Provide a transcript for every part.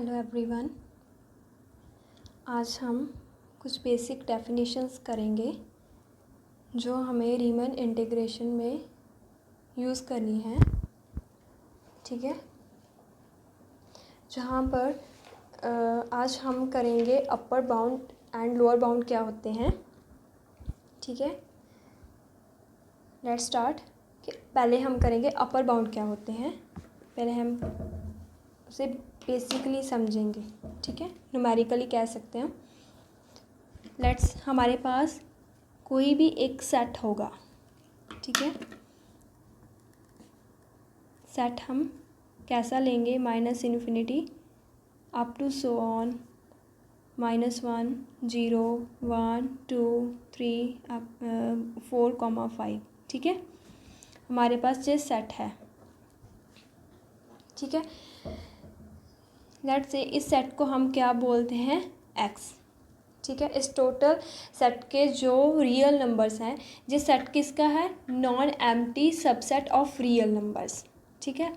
Hello everyone. आज हम कुछ बेसिक डेफिनेशंस करेंगे जो हमें रीमन इंटीग्रेशन में यूज़ करनी है। ठीक है, जहाँ पर आज हम करेंगे upper bound and lower bound क्या होते हैं। ठीक है, लेट्स स्टार्ट। पहले हम करेंगे अपर बाउंड क्या होते हैं, पहले हम उसे बेसिकली समझेंगे। ठीक है, न्यूमेरिकली कह सकते हैं। लेट्स, हमारे पास कोई भी एक सेट होगा। ठीक है, सेट हम कैसा लेंगे, -∞ अप टू सो ऑन -1 0 1 2 3 4 5। ठीक है, हमारे पास ये सेट है। ठीक है, लेट्स से इस सेट को हम क्या बोलते हैं, एक्स। ठीक है, इस टोटल सेट के जो रियल नंबर्स हैं, जिस सेट किसका है, non empty subset of real numbers. ठीक है,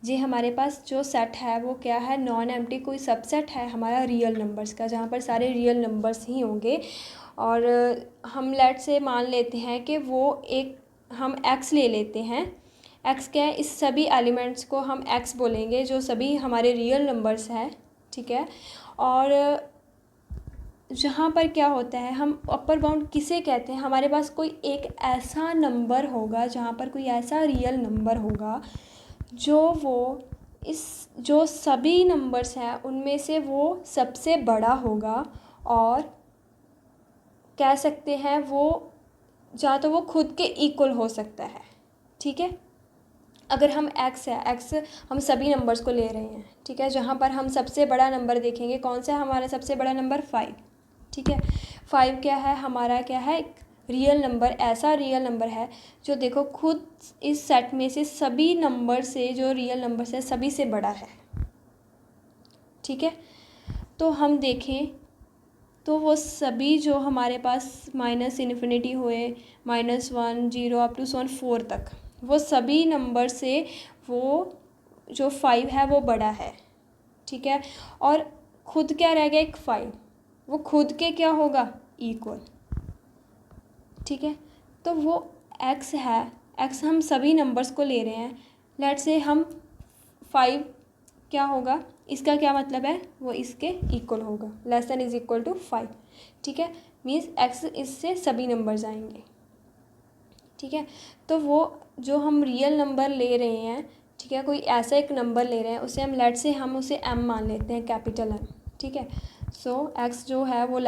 जी हमारे पास जो सेट है वो क्या है, नॉन एम्प्टी कोई सबसेट है हमारा रियल नंबर्स का, जहाँ पर सारे रियल नंबर्स ही होंगे। और हम लेट से मान लेते हैं कि वो एक, हम एक्स ले लेते हैं। एक्स क्या है, इस सभी एलिमेंट्स को हम एक्स बोलेंगे जो सभी हमारे रियल नंबर्स हैं। ठीक है, और जहाँ पर क्या होता है, हम अपर बाउंड किसे कहते हैं, हमारे पास कोई एक ऐसा नंबर होगा, जहाँ पर कोई ऐसा रियल नंबर होगा जो वो इस जो सभी नंबर्स हैं उनमें से वो सबसे बड़ा होगा, और कह सकते हैं वो या तो वो खुद के इक्वल हो सकता है। ठीक है, अगर हम एक्स है, एक्स हम सभी नंबर्स को ले रहे हैं। ठीक है, जहाँ पर हम सबसे बड़ा नंबर देखेंगे, कौन सा हमारा सबसे बड़ा नंबर, 5। ठीक है, 5 क्या है, हमारा क्या है, एक रियल नंबर, ऐसा रियल नंबर है जो देखो खुद इस सेट में से सभी नंबर से, जो रियल नंबर्स है सभी से बड़ा है। ठीक है, तो हम देखें तो वो सभी जो हमारे पास -∞ हुए, -1 0 अप टू 4 तक, वो सभी नंबर से वो जो 5 है वो बड़ा है। ठीक है, और खुद क्या रह गया, एक 5, वो खुद के क्या होगा, इक्वल। ठीक है, तो वो एक्स है, एक्स हम सभी नंबर्स को ले रहे हैं। लेट्स से हम 5 क्या होगा, इसका क्या मतलब है, वो इसके इक्वल होगा, << 5। ठीक है, मीन्स एक्स इससे सभी नंबर्स आएंगे। ठीक है, तो वो जो हम रियल नंबर ले रहे हैं, ठीक है, कोई ऐसा एक नंबर ले रहे हैं, उसे हम लेट से हम उसे m मान लेते हैं, कैपिटल M। ठीक है, सो x जो है वो <=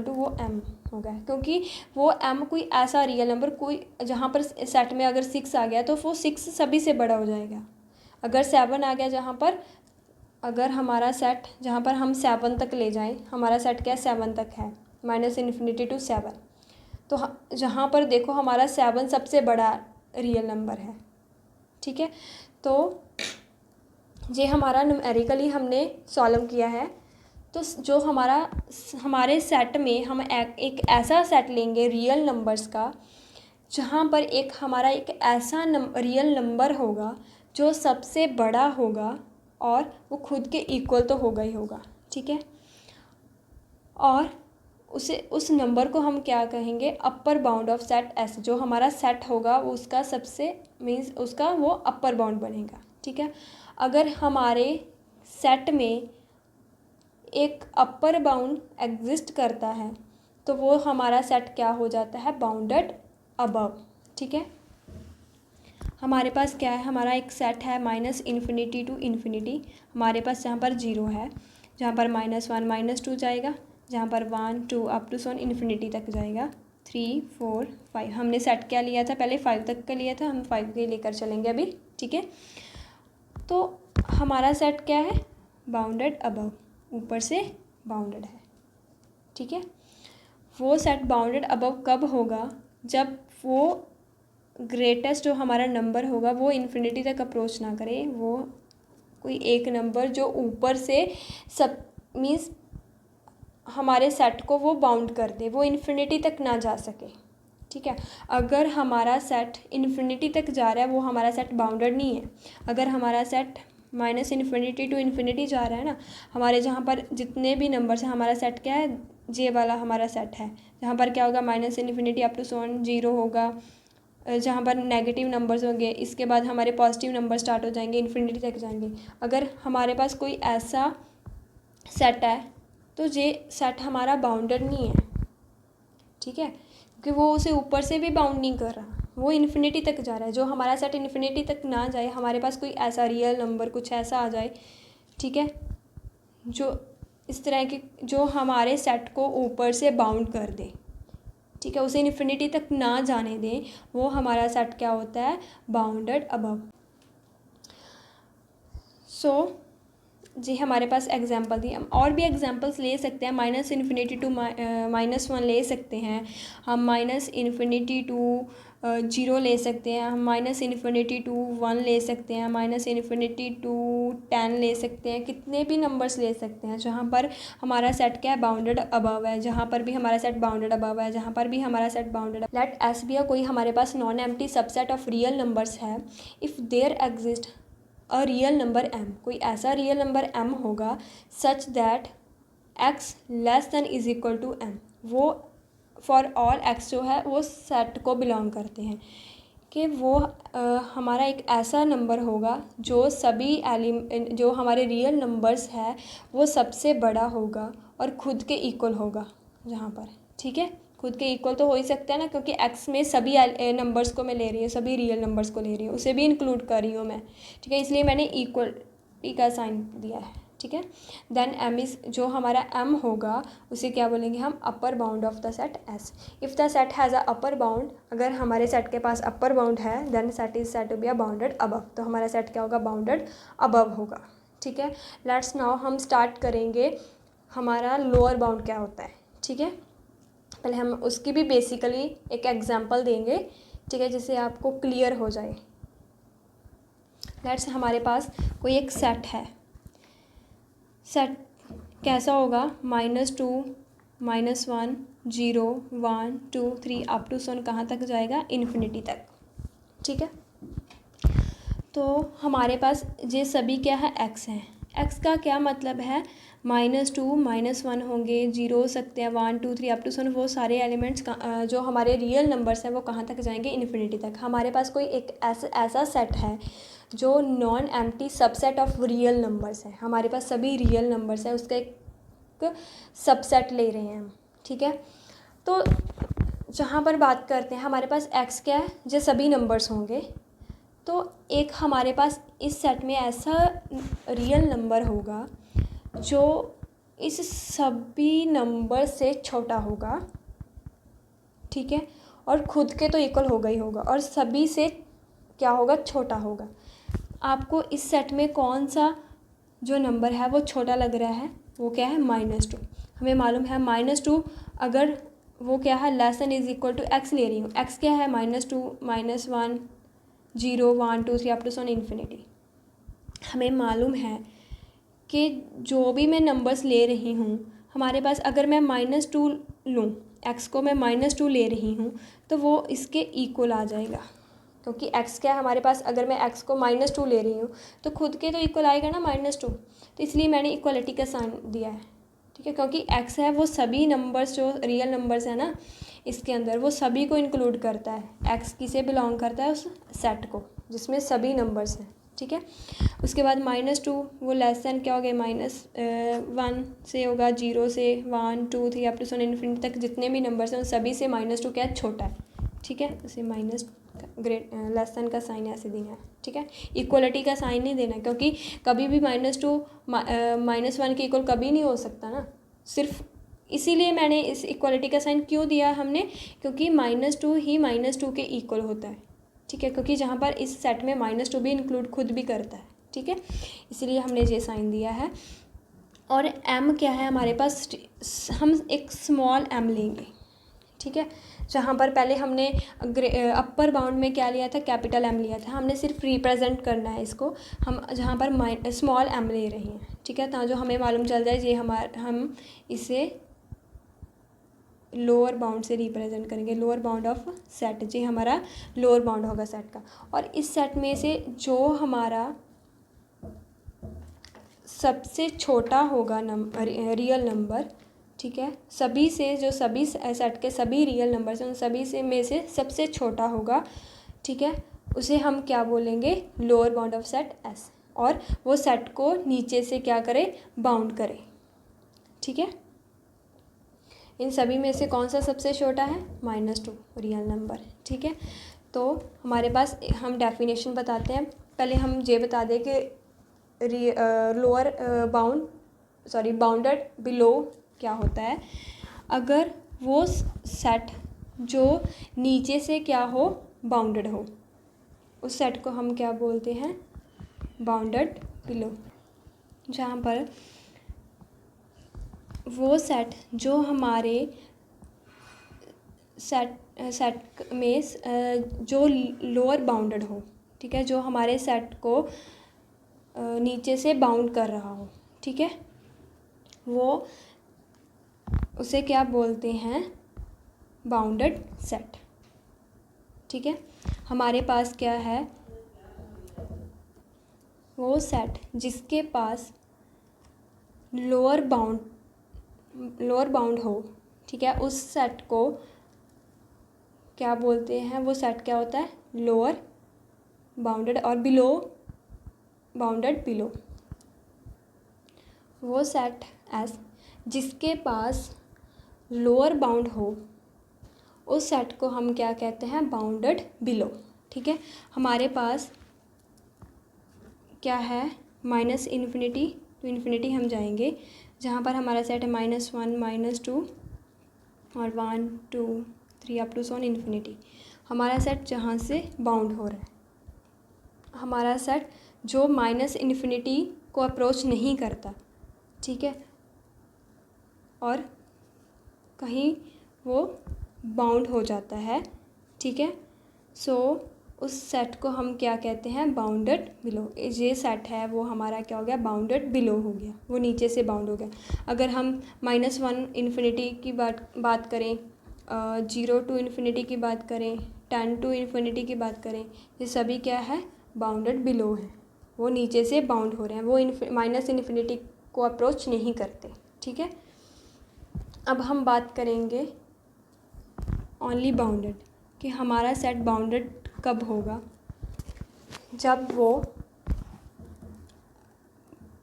वो m हो गया, क्योंकि वो m कोई ऐसा रियल नंबर, कोई जहाँ पर सेट में अगर 6 आ गया तो वो 6 सभी से बड़ा हो जाएगा। अगर 7 आ गया, जहाँ पर अगर हमारा सेट, जहाँ पर हम 7 तक ले जाएं, हमारा सेट क्या 7 तक है, -∞ टू 7, तो जहाँ पर देखो हमारा 7 सबसे बड़ा रियल नंबर है। ठीक है, तो ये हमारा न्यूमेरिकली हमने सॉल्व किया है। तो जो हमारे सेट में हम एक ऐसा सेट लेंगे रियल नंबर्स का, जहाँ पर एक हमारा एक ऐसा रियल नंबर होगा जो सबसे बड़ा होगा, और वो खुद के इक्वल तो होगा ही होगा। ठीक है, और उस नंबर को हम क्या कहेंगे, अपर बाउंड ऑफ सेट एस। जो हमारा सेट होगा वो उसका सबसे मीन्स उसका वो अपर बाउंड बनेगा। ठीक है, अगर हमारे सेट में एक अपर बाउंड एग्जिस्ट करता है तो वो हमारा सेट क्या हो जाता है, बाउंडेड अबव। ठीक है, हमारे पास क्या है, हमारा एक सेट है -∞ टू ∞, हमारे पास जहाँ पर 0 है, जहाँ पर -1 -2 जाएगा, जहाँ पर 1 2 अप टू ∞ तक जाएगा, 3 4 5। हमने सेट क्या लिया था, पहले 5 तक का लिया था, हम 5 के लेकर चलेंगे अभी। ठीक है, तो हमारा सेट क्या है, बाउंडेड अबव, ऊपर से बाउंडेड है। ठीक है, वो सेट बाउंडेड अबव कब होगा, जब वो ग्रेटेस्ट जो हमारा नंबर होगा वो इन्फिनिटी तक अप्रोच ना करे, वो कोई एक नंबर जो ऊपर से सब मीन्स हमारे सेट को वो बाउंड कर दे, वो इन्फिनिटी तक ना जा सके। ठीक है, अगर हमारा सेट इन्फिनिटी तक जा रहा है, वो हमारा सेट बाउंडेड नहीं है। अगर हमारा set minus infinity to infinity जा रहा है ना, हमारे जहाँ पर जितने भी नंबर्स हैं, हमारा सेट क्या है, जे वाला हमारा सेट है, जहाँ पर क्या होगा, माइनस इन्फिनिटी अप टू सोन जीरो होगा, जहाँ पर नेगेटिव नंबर्स होंगे, इसके बाद हमारे पॉजिटिव नंबर स्टार्ट हो जाएंगे, इन्फिनिटी तक जाएंगे। अगर हमारे पास कोई ऐसा सेट है तो ये सेट हमारा बाउंडेड नहीं है, ठीक है, क्योंकि वो उसे ऊपर से भी बाउंड नहीं कर रहा, वो इन्फिनिटी तक जा रहा है। जो हमारा सेट इन्फिनिटी तक ना जाए, हमारे पास कोई ऐसा रियल नंबर कुछ ऐसा आ जाए, ठीक है, जो इस तरह के, जो हमारे सेट को ऊपर से बाउंड कर दे, ठीक है, उसे इन्फिनिटी तक ना जाने दें, वो हमारा सेट क्या होता है, बाउंडेड अबव। सो जी हमारे पास एग्जांपल दी, हम और भी एग्जांपल्स ले सकते हैं, minus infinity to minus one ले सकते हैं हम, माइनस इन्फिनिटी टू जीरो ले सकते हैं हम, माइनस इन्फिनिटी टू वन ले सकते हैं, माइनस इन्फिनिटी टू 10 ले सकते हैं, कितने भी नंबर्स ले सकते हैं जहाँ पर हमारा सेट क्या है, बाउंडेड अबव है, जहाँ पर भी हमारा सेट बाउंडेड अबव है, जहाँ पर भी हमारा set bounded. Let S be कोई हमारे पास non empty subset of real numbers है, if there exist a real number m, कोई ऐसा रियल नंबर m होगा such that x less than is equal to m, वो फॉर ऑल x जो है वो सेट को बिलोंग करते हैं, कि वो हमारा एक ऐसा नंबर होगा जो सभी जो हमारे रियल नंबर्स है वो सबसे बड़ा होगा और खुद के इक्वल होगा, जहाँ पर, ठीक है, खुद के इक्वल तो हो ही सकता है ना, क्योंकि x में सभी नंबर्स को मैं ले रही हूँ, सभी रियल नंबर्स को ले रही हूँ, उसे भी इंक्लूड कर रही हूँ मैं, ठीक है, इसलिए मैंने इक्वलिटी का साइन दिया है, ठीक है। देन m इज़, जो हमारा m होगा उसे क्या बोलेंगे हम, upper bound of the set s। If the set has a upper bound, अगर हमारे सेट के पास अपर बाउंड है, then set is set to be a bounded above, तो हमारा सेट क्या होगा, बाउंडेड अबव होगा, ठीक है। लेट्स नाउ हम स्टार्ट करेंगे हमारा लोअर बाउंड क्या होता है, ठीक है, पहले हम उसकी भी बेसिकली एक एग्जांपल देंगे, ठीक है, जिससे आपको क्लियर हो जाए। लेट्स हमारे पास कोई एक सेट है, सेट कैसा होगा, -2 -1 0 1 2 3 अप टू सन कहाँ तक जाएगा, इन्फिनिटी तक, ठीक है। तो हमारे पास ये सभी क्या है, x हैं, x का क्या मतलब है, -2 -1 होंगे, 0 हो सकते हैं, 1 2 3 अप टू सन, वो सारे एलिमेंट्स जो हमारे रियल नंबर्स हैं वो कहाँ तक जाएंगे, इन्फिनिटी तक। हमारे पास कोई एक ऐसा सेट है जो non empty subset of real numbers है, हमारे पास सभी रियल नंबर्स हैं, उसका एक सबसेट ले रहे हैं हम, ठीक है। तो जहाँ पर बात करते हैं हमारे पास x क्या है, जो सभी नंबर्स होंगे, तो एक हमारे पास इस सेट में ऐसा रियल नंबर होगा जो इस सभी नंबर से छोटा होगा, ठीक है, और खुद के तो इक्वल होगा ही होगा, और सभी से क्या होगा, छोटा होगा। आपको इस सेट में कौन सा जो नंबर है वो छोटा लग रहा है, वो क्या है, -2। हमें मालूम है -2 अगर वो क्या है, less than is equal to x ले रही हूँ, x क्या है, -2 -1 0 1 2 3 अप टू सन इन्फिनिटी। हमें मालूम है कि जो भी मैं नंबर्स ले रही हूँ, हमारे पास अगर मैं -2 लूँ, x को मैं -2 ले रही हूँ, तो वो इसके इक्वल आ जाएगा, क्योंकि x क्या है हमारे पास, अगर मैं x को -2 ले रही हूँ तो खुद के तो इक्वल आएगा ना -2, तो इसलिए मैंने इक्वलिटी का साइन दिया है, ठीक है, क्योंकि x है वो सभी नंबर्स जो रियल नंबर्स हैं ना इसके अंदर, वो सभी को इंक्लूड करता है। x किसे बिलोंग करता है, उस सेट को जिसमें सभी नंबर्स हैं, ठीक है। उसके बाद -2 वो लेस दैन क्या हो गया, -1 से होगा, 0 से 1 2 3 अप टू सन इन्फिनिटी तक जितने भी नंबर्स हैं उन सभी से -2 क्या छोटा है, ठीक है, उसे माइनस लेस दैन का साइन ऐसे देना है, ठीक है। इक्वलिटी का साइन नहीं देना, क्योंकि कभी भी -2 -1 के इक्वल कभी नहीं हो सकता ना, सिर्फ इसीलिए मैंने इस इक्वलिटी का साइन क्यों दिया हमने, क्योंकि -2 ही -2 के इक्वल होता है, ठीक है, क्योंकि जहाँ पर इस सेट में -2 भी इंक्लूड खुद भी करता है, ठीक है, इसीलिए हमने ये साइन दिया है। और m क्या है हमारे पास, हम एक स्मॉल m लेंगे, ठीक है, जहाँ पर पहले हमने अपर बाउंड में क्या लिया था, कैपिटल M लिया था, हमने सिर्फ रिप्रेजेंट करना है इसको, हम जहाँ पर स्मॉल m ले रहे हैं, ठीक है, ताकि जो हमें मालूम चल जाए ये हम इसे लोअर बाउंड से रिप्रेजेंट करेंगे, लोअर बाउंड ऑफ सेट, जी हमारा लोअर बाउंड होगा सेट का। और इस सेट में से जो हमारा सबसे छोटा होगा रियल नंबर, ठीक है, सभी से जो सभी सेट के सभी रियल नंबर्स हैं उन सभी से में से सबसे छोटा होगा, ठीक है, उसे हम क्या बोलेंगे, lower bound of set S, और वो सेट को नीचे से क्या करे, बाउंड करे, ठीक है। इन सभी में से कौन सा सबसे छोटा है, -2 रियल नंबर, ठीक है। तो हमारे पास, हम डेफिनेशन बताते हैं, पहले हम ये बता दें कि लोअर बाउंडेड बिलो क्या होता है। अगर वो सेट जो नीचे से क्या हो, बाउंडेड हो, उस सेट को हम क्या बोलते हैं, बाउंडेड बिलो। जहाँ पर वो सेट जो हमारे सेट में जो लोअर बाउंडेड हो, ठीक है, जो हमारे सेट को नीचे से बाउंड कर रहा हो, ठीक है, वो उसे क्या बोलते हैं, बाउंडेड सेट, ठीक है। हमारे पास क्या है, वो सेट जिसके पास लोअर बाउंड हो, ठीक है, उस सेट को क्या बोलते हैं, वो सेट क्या होता है, लोअर बाउंडेड, और बिलो बाउंडेड बिलो। वो सेट एस जिसके पास लोअर बाउंड हो, उस सेट को हम क्या कहते हैं, बाउंडेड बिलो, ठीक है। हमारे पास क्या है, -इन्फिनिटी टू इन्फिनिटी हम जाएंगे, जहाँ पर हमारा सेट है -1 -2 और 1 2 3 अप टू सोन इन्फिनिटी। हमारा सेट जहाँ से बाउंड हो रहा है, हमारा सेट जो -इन्फिनिटी को अप्रोच नहीं करता, ठीक है, और कहीं वो बाउंड हो जाता है, ठीक है। सो उस सेट को हम क्या कहते हैं, बाउंडेड बिलो। ये सेट है वो हमारा क्या हो गया, बाउंडेड बिलो हो गया, वो नीचे से बाउंड हो गया। अगर हम -1 इन्फिनिटी की बात करें, 0 टू इन्फिनिटी की बात करें, 10 टू इन्फिनिटी की बात करें, ये सभी क्या है, बाउंडेड बिलो है, वो नीचे से बाउंड हो रहे हैं, वो -इन्फिनिटी को अप्रोच नहीं करते, ठीक है। अब हम बात करेंगे ओनली बाउंडेड, कि हमारा सेट बाउंडेड कब होगा, जब वो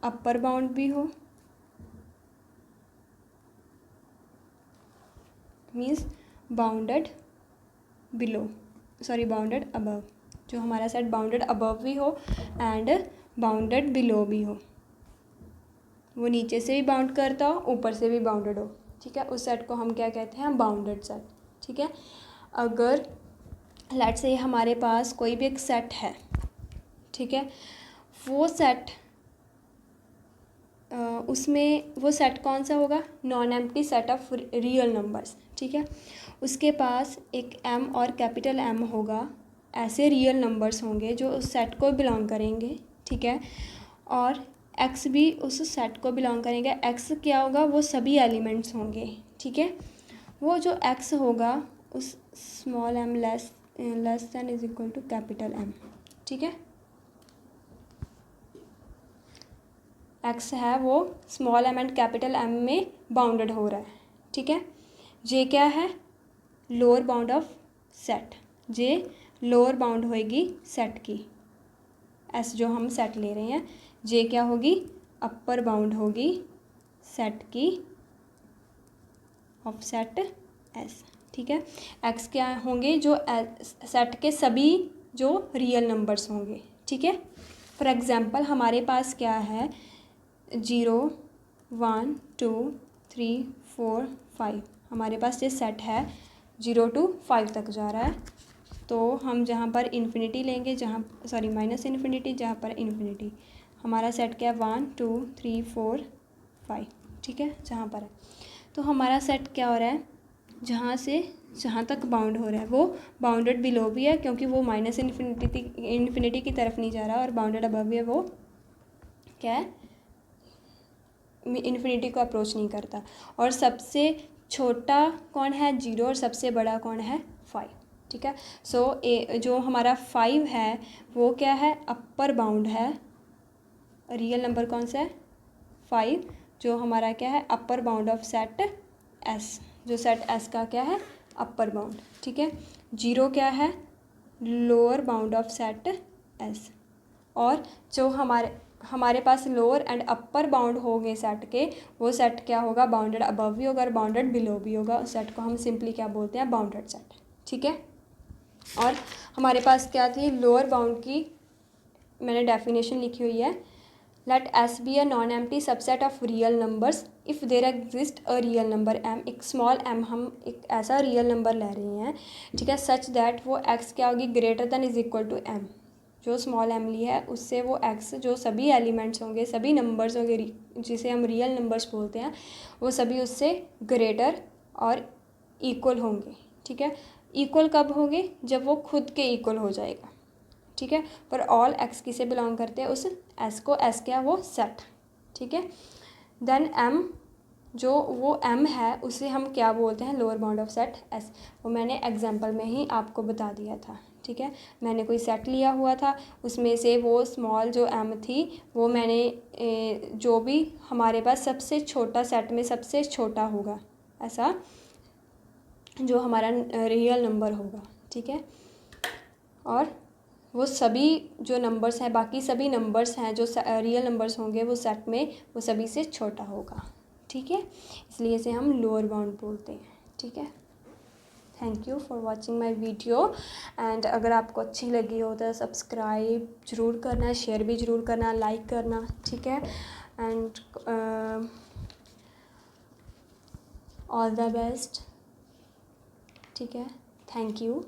अपर बाउंड भी हो, मीन्स बाउंडेड अबव, जो हमारा सेट बाउंडेड अबव भी हो एंड बाउंडेड बिलो भी हो, वो नीचे से भी बाउंड करता हो, ऊपर से भी बाउंडेड हो, ठीक है, उस सेट को हम क्या कहते हैं, बाउंडेड सेट, ठीक है। अगर लेट्स से हमारे पास कोई भी एक सेट है, ठीक है, वो सेट उसमें वो सेट कौन सा होगा, non empty set of real numbers, ठीक है, उसके पास एक एम और कैपिटल एम होगा, ऐसे रियल नंबर्स होंगे जो उस सेट को बिलोंग करेंगे, ठीक है, और एक्स भी उस सेट को बिलोंग करेंगे। एक्स क्या होगा, वो सभी एलिमेंट्स होंगे, ठीक है, वो जो एक्स होगा उस small m less than is equal to capital M, ठीक है, एक्स है वो small m and capital M में बाउंडेड हो रहा है, ठीक है। जे क्या है, लोअर बाउंड ऑफ सेट, जे लोअर बाउंड होएगी सेट की, एस जो हम सेट ले रहे हैं, जे क्या होगी, अपर बाउंड होगी सेट की ऑफ सेट एस, ठीक है। एक्स क्या होंगे, जो सेट के सभी जो रियल नंबर्स होंगे, ठीक है। फॉर एग्जांपल हमारे पास क्या है, 0 1 2 3 4 5, हमारे पास ये सेट है 0 to 5 तक जा रहा है, तो हम जहाँ पर इन्फिनिटी लेंगे, -इन्फिनिटी, जहाँ पर इन्फिनिटी, हमारा सेट क्या है, 1 2 3 4 5, ठीक है, जहाँ पर है, तो हमारा सेट क्या हो रहा है, जहाँ से जहाँ तक बाउंड हो रहा है वो बाउंडेड बिलो भी है, क्योंकि वो इन्फिनिटी की तरफ नहीं जा रहा, और बाउंडेड अबव भी है, वो क्या है, इन्फिनिटी को अप्रोच नहीं करता। और सबसे छोटा कौन है, 0, और सबसे बड़ा कौन है, 5, ठीक है। सो जो हमारा 5 है वो क्या है, अपर बाउंड है, रियल नंबर कौन सा है, 5 जो हमारा क्या है अपर बाउंड ऑफ सेट एस, जो सेट एस का क्या है अपर बाउंड, ठीक है। 0 क्या है lower bound of set S, और जो हमारे पास लोअर एंड अपर बाउंड होंगे सेट के, वो सेट क्या होगा बाउंडेड अबव भी होगा और बाउंडेड बिलो भी होगा। उस सेट को हम सिंपली क्या बोलते हैं बाउंडेड सेट, ठीक है। और हमारे पास क्या थी लोअर बाउंड की, मैंने डेफिनेशन लिखी हुई है, let S be a non empty subset of real numbers if there exist a real number m, एक स्मॉल एम हम एक ऐसा रियल नंबर ले रहे हैं, ठीक है, सच दैट वो एक्स क्या होगी greater than is equal to m, जो स्मॉल एम ली है उससे वो एक्स जो सभी एलिमेंट्स होंगे सभी नंबर्स होंगे जिसे हम रियल नंबर्स बोलते हैं वो सभी उससे ग्रेटर और इक्वल होंगे, ठीक है। इक्वल कब होंगे जब वो खुद के इक्वल हो जाएगा, ठीक है। पर ऑल एक्स किसे बिलोंग करते हैं उस एस को, एस क्या वो सेट, ठीक है। देन एम जो वो एम है उसे हम क्या बोलते हैं lower bound of set S, वो मैंने एग्जांपल में ही आपको बता दिया था, ठीक है। मैंने कोई सेट लिया हुआ था उसमें से वो स्मॉल जो एम थी वो मैंने जो भी हमारे पास सबसे छोटा सेट में सबसे छोटा होगा ऐसा जो हमारा रियल नंबर होगा, ठीक है। और वो सभी जो नंबर्स हैं बाकी सभी नंबर्स हैं जो रियल नंबर्स होंगे वो सेट में वो सभी से छोटा होगा, ठीक है। इसलिए इसे हम लोअर बाउंड बोलते हैं, ठीक है। Thank you for watching my video and अगर आपको अच्छी लगी हो तो सब्सक्राइब ज़रूर करना, शेयर भी ज़रूर करना, लाइक करना, ठीक है। एंड ऑल द बेस्ट, ठीक है। Thank you.